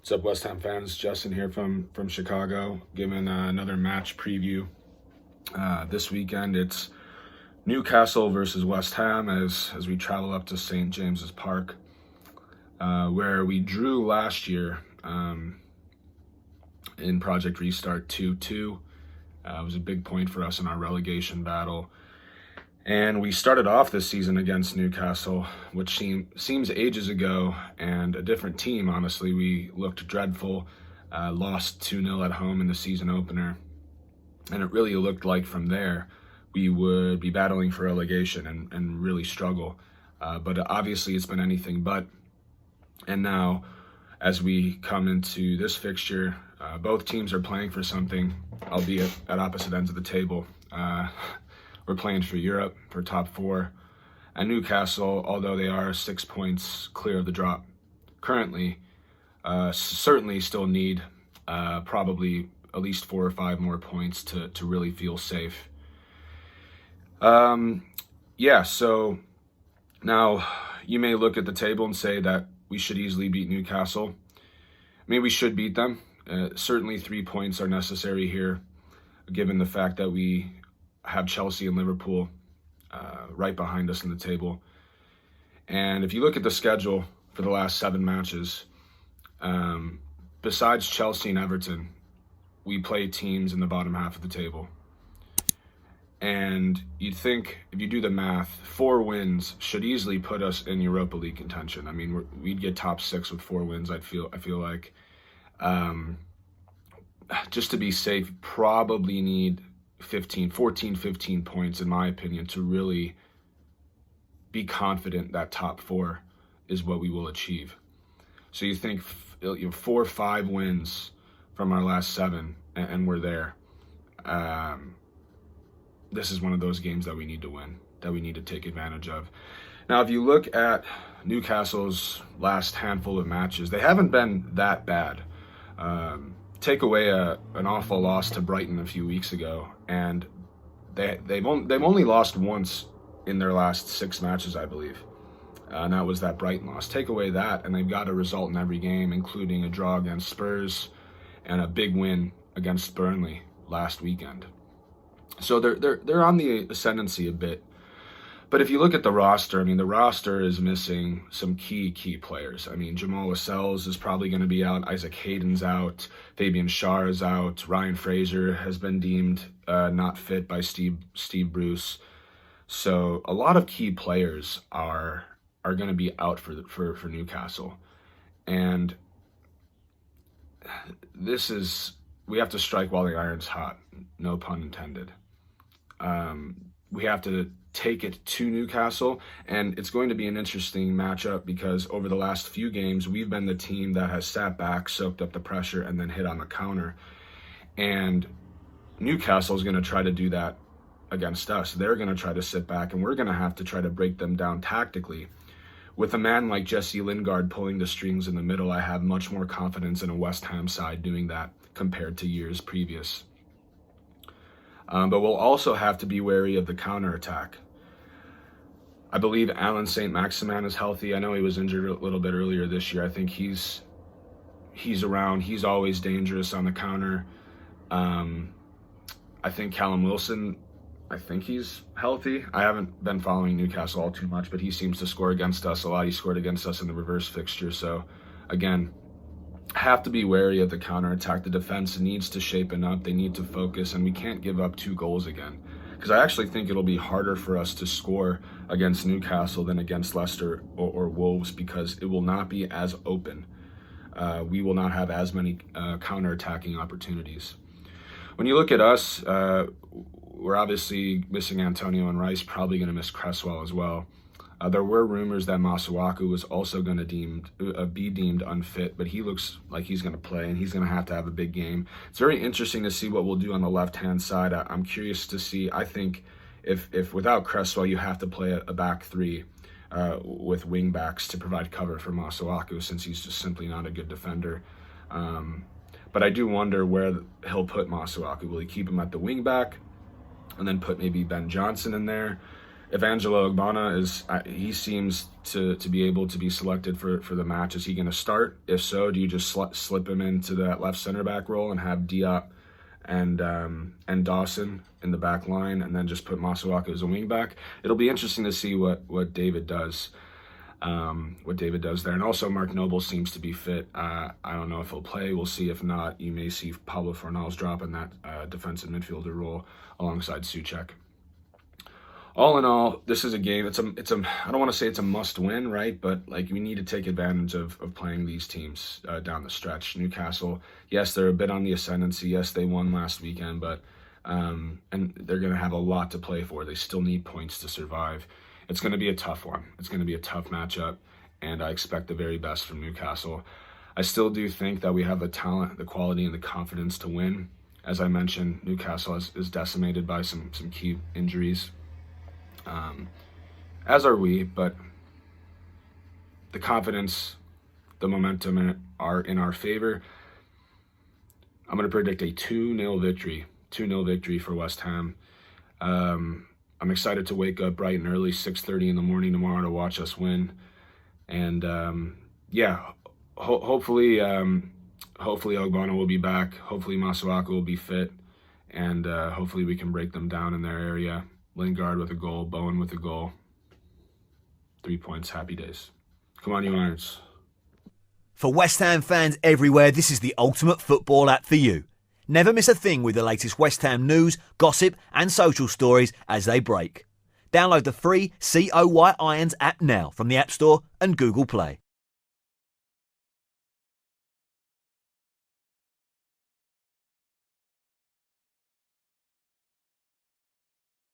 What's up, West Ham fans? Justin here from Chicago, giving another match preview. This weekend, it's Newcastle versus West Ham as we travel up to St. James's Park, where we drew last year in Project Restart 2-2. It was a big point for us in our relegation battle. And we started off this season against Newcastle, which seems ages ago, and a different team, honestly. We looked dreadful, lost 2-0 at home in the season opener. And it really looked like from there we would be battling for relegation and really struggle. But obviously it's been anything but. And now, as we come into this fixture, both teams are playing for something, albeit at opposite ends of the table. We're playing for Europe, for top four. And Newcastle, although they are 6 points clear of the drop currently, certainly still need probably at least 4 or 5 more points to really feel safe. So now you may look at the table and say that we should easily beat Newcastle. I mean, we should beat them. Certainly 3 points are necessary here, given the fact that we have Chelsea and Liverpool right behind us in the table. And if you look at the schedule for the last 7 matches, besides Chelsea and Everton, we play teams in the bottom half of the table. And you'd think, if you do the math, 4 wins should easily put us in Europa League contention. I mean, we'd get top 6 with 4 wins, I feel like. Just to be safe, probably need 15 points, in my opinion, to really be confident that top 4 is what we will achieve. So you think 4 or 5 wins from our last 7, and we're there. This is one of those games that we need to win, that we need to take advantage of. Now, if you look at Newcastle's last handful of matches, they haven't been that bad. Take away an awful loss to Brighton a few weeks ago, and they've only lost once in their last 6 matches, I believe, and that was that Brighton loss. Take away that, and they've got a result in every game, including a draw against Spurs and a big win against Burnley last weekend. So they're on the ascendancy a bit. But if you look at the roster, I mean, the roster is missing some key players. I mean, Jamal Lascelles is probably going to be out. Isaac Hayden's out. Fabian Schär is out. Ryan Fraser has been deemed not fit by Steve Bruce. So a lot of key players are going to be out for Newcastle. And we have to strike while the iron's hot. No pun intended. We have to take it to Newcastle, and it's going to be an interesting matchup because over the last few games, we've been the team that has sat back, soaked up the pressure, and then hit on the counter. And Newcastle is going to try to do that against us. They're going to try to sit back, and we're going to have to try to break them down tactically. With a man like Jesse Lingard pulling the strings in the middle, I have much more confidence in a West Ham side doing that compared to years previous. But we'll also have to be wary of the counterattack. I believe Alan St. Maximin is healthy. I know he was injured a little bit earlier this year. I think he's around. He's always dangerous on the counter. I think Callum Wilson, I think he's healthy. I haven't been following Newcastle all too much, but he seems to score against us a lot. He scored against us in the reverse fixture. So, again, have to be wary of the counterattack. The defense needs to shapen up. They need to focus, and we can't give up 2 goals again. Because I actually think it'll be harder for us to score against Newcastle than against Leicester or Wolves because it will not be as open. We will not have as many counterattacking opportunities. When you look at us, we're obviously missing Antonio and Rice, probably going to miss Cresswell as well. There were rumors that Masuaku was also going to be deemed unfit, but he looks like he's going to play, and he's going to have a big game. It's very interesting to see what we'll do on the left-hand side. I'm curious to see. I think if without Cresswell, you have to play a back 3 with wing backs to provide cover for Masuaku, since he's just simply not a good defender. But I do wonder where he'll put Masuaku. Will he keep him at the wing back and then put maybe Ben Johnson in there? if Angelo Ogbonna he seems to be able to be selected for the match. Is he going to start? If so, do you just slip him into that left center back role and have Diop and Dawson in the back line, and then just put Masuaku as a wing back? It'll be interesting to see what David does. There. And also Mark Noble seems to be fit. I don't know if he'll play. We'll see. If not, you may see Pablo Fornals drop in that defensive midfielder role alongside Souček. All in all, this is a game. It's a I don't want to say it's a must win, right? But like, we need to take advantage of playing these teams down the stretch. Newcastle, yes, they're a bit on the ascendancy. Yes, they won last weekend, but and they're going to have a lot to play for. They still need points to survive. It's going to be a tough one. It's going to be a tough matchup, and I expect the very best from Newcastle. I still do think that we have the talent, the quality, and the confidence to win. As I mentioned, Newcastle is decimated by some key injuries. As are we, but the confidence, the momentum are in our favor. I'm going to predict a 2-0 victory. 2-0 victory for West Ham. I'm excited to wake up bright and early, 6:30 in the morning tomorrow, to watch us win. And hopefully Ogbonna will be back. Hopefully Masuaku will be fit, and hopefully we can break them down in their area. Lingard with a goal, Bowen with a goal. 3 points, happy days. Come on, you Irons. For West Ham fans everywhere, this is the ultimate football app for you. Never miss a thing with the latest West Ham news, gossip and social stories as they break. Download the free COY Irons app now from the App Store and Google Play.